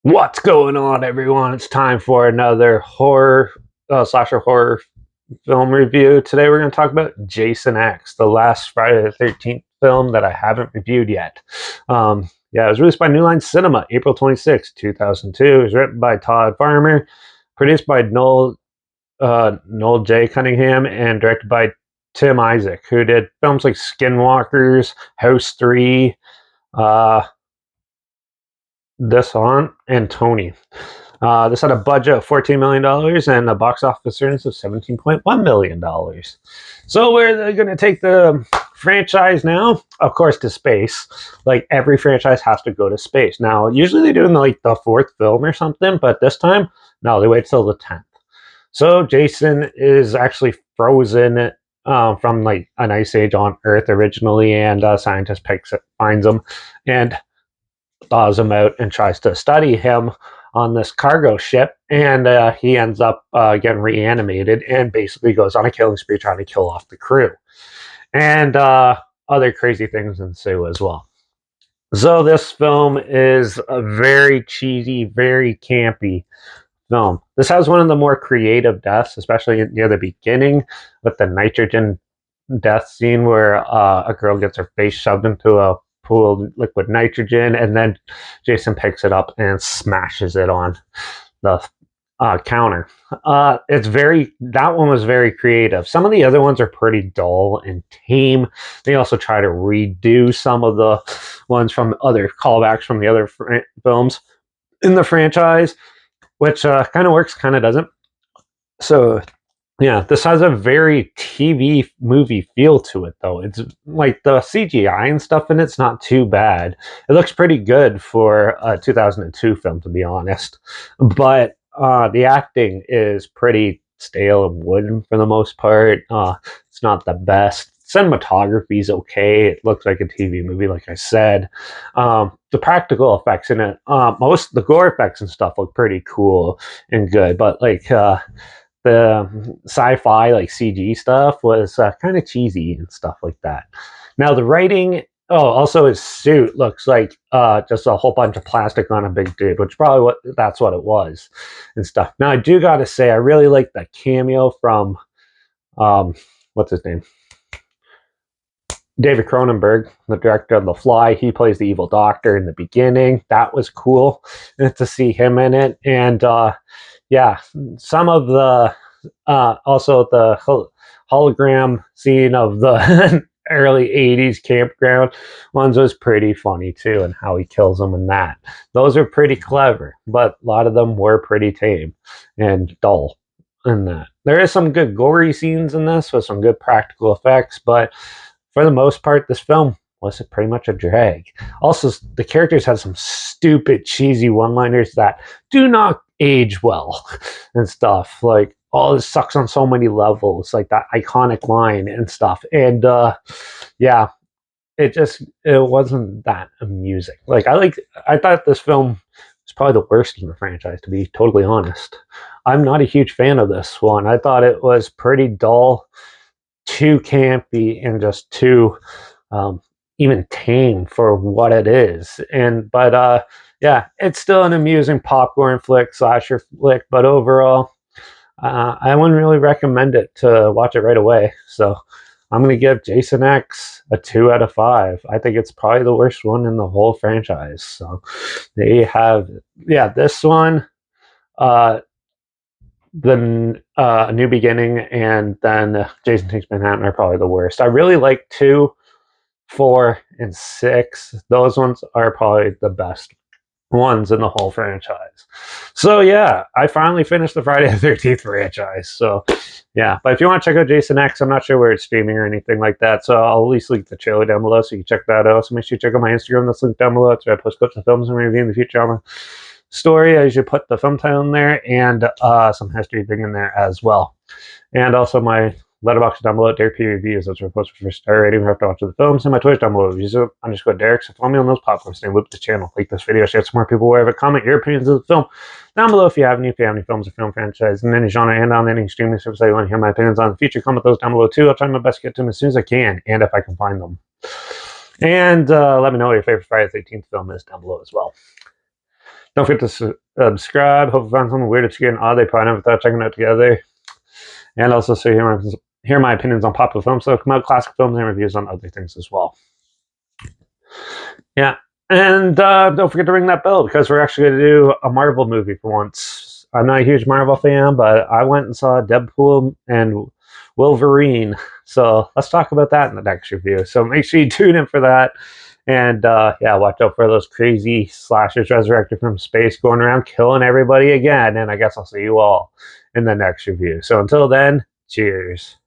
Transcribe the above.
What's going on, everyone? It's time for another slasher horror film review. Today we're going to talk about Jason X, the last Friday the 13th film that I haven't reviewed yet. It was released by New Line Cinema, April 26, 2002. It was written by Todd Farmer, produced by Noel J. Cunningham, and directed by Tim Isaac, who did films like Skinwalkers, House 3, uh, This On, and Tony. This had a budget of $14 million and a box office earnings of $17.1 million. So, where are they going to take the franchise now? Of course, to space. Like, every franchise has to go to space. Now, usually they do in like the fourth film or something, but this time, no, they wait till the 10th. So, Jason is actually frozen from like an ice age on Earth originally, and a scientist finds him and thaws him out and tries to study him on this cargo ship, and he ends up getting reanimated and basically goes on a killing spree trying to kill off the crew. And other crazy things ensue as well. So this film is a very cheesy, very campy film. This has one of the more creative deaths, especially near the beginning with the nitrogen death scene where a girl gets her face shoved into a pool of liquid nitrogen, and then Jason picks it up and smashes it on the counter. That one was very creative. Some of the other ones are pretty dull and tame. They also try to redo some of the ones from other callbacks from the other films in the franchise, which kind of works, kind of doesn't. So yeah, this has a very TV movie feel to it, though. It's like the CGI and stuff in it's not too bad. It looks pretty good for a 2002 film, to be honest. But the acting is pretty stale and wooden for the most part. It's not the best. Cinematography is okay. It looks like a TV movie, like I said. The practical effects in it, most the gore effects and stuff look pretty cool and good, but like the sci-fi like CG stuff was kind of cheesy and stuff like that. Now the writing, also his suit looks like just a whole bunch of plastic on a big dude, which probably that's what it was and stuff. Now I do gotta say I really like the cameo from what's his name, David Cronenberg, the director of The Fly. He plays the evil doctor in the beginning. That was cool to see him in it. And yeah, some of the also the hologram scene of the early 80s campground ones was pretty funny too, and how he kills them and that. Those are pretty clever, but a lot of them were pretty tame and dull in that. There is some good gory scenes in this with some good practical effects, but for the most part, this film was pretty much a drag. Also, the characters had some stupid, cheesy one-liners that do not age well and stuff. Like, oh, this sucks on so many levels, like that iconic line and stuff. And yeah, it wasn't that amusing. I thought this film was probably the worst in the franchise, to be totally honest. I'm not a huge fan of this one. I thought it was pretty dull, too campy, and just too even tame for what it is. But yeah, it's still an amusing popcorn flick, slasher flick. But overall, I wouldn't really recommend it to watch it right away. So I'm going to give Jason X a 2 out of 5. I think it's probably the worst one in the whole franchise. So they have, yeah, this one, the New Beginning, and then Jason Takes Manhattan are probably the worst. I really like 2, 4, and 6. Those ones are probably the best ones in the whole franchise. So yeah, I finally finished the Friday the 13th franchise. So yeah, but if you want to check out Jason X, I'm not sure where it's streaming or anything like that, so I'll at least link the trailer down below so you can check that out. So make sure you check out my Instagram, that's linked down below. It's where I post clips of films and review in the future on the story. I usually put the film title in there and some history thing in there as well. And also my Letterbox down below, Derek P Reviews. That's where I post for star rating after watching the films. And my Twitch down below, _Derek. So follow me on those platforms. Stay with the channel. Like this video, share it so more people wherever. Comment your opinions of the film down below if you have any films or film franchise in any genre and on any streaming service that you want to hear my opinions on in the future. Comment those down below too. I'll try my best to get to them as soon as I can, and if I can find them. And let me know what your favorite Friday the 13th film is down below as well. Don't forget to subscribe. Hope you found something weird, obscure, and odd they probably never thought of checking out together. And also, so hear my opinions on popular films, so come out classic films and reviews on other things as well. Yeah. And don't forget to ring that bell because we're actually going to do a Marvel movie for once. I'm not a huge Marvel fan, but I went and saw Deadpool and Wolverine. So let's talk about that in the next review. So make sure you tune in for that. And yeah, watch out for those crazy slashers resurrected from space going around killing everybody again. And I guess I'll see you all in the next review. So until then, cheers.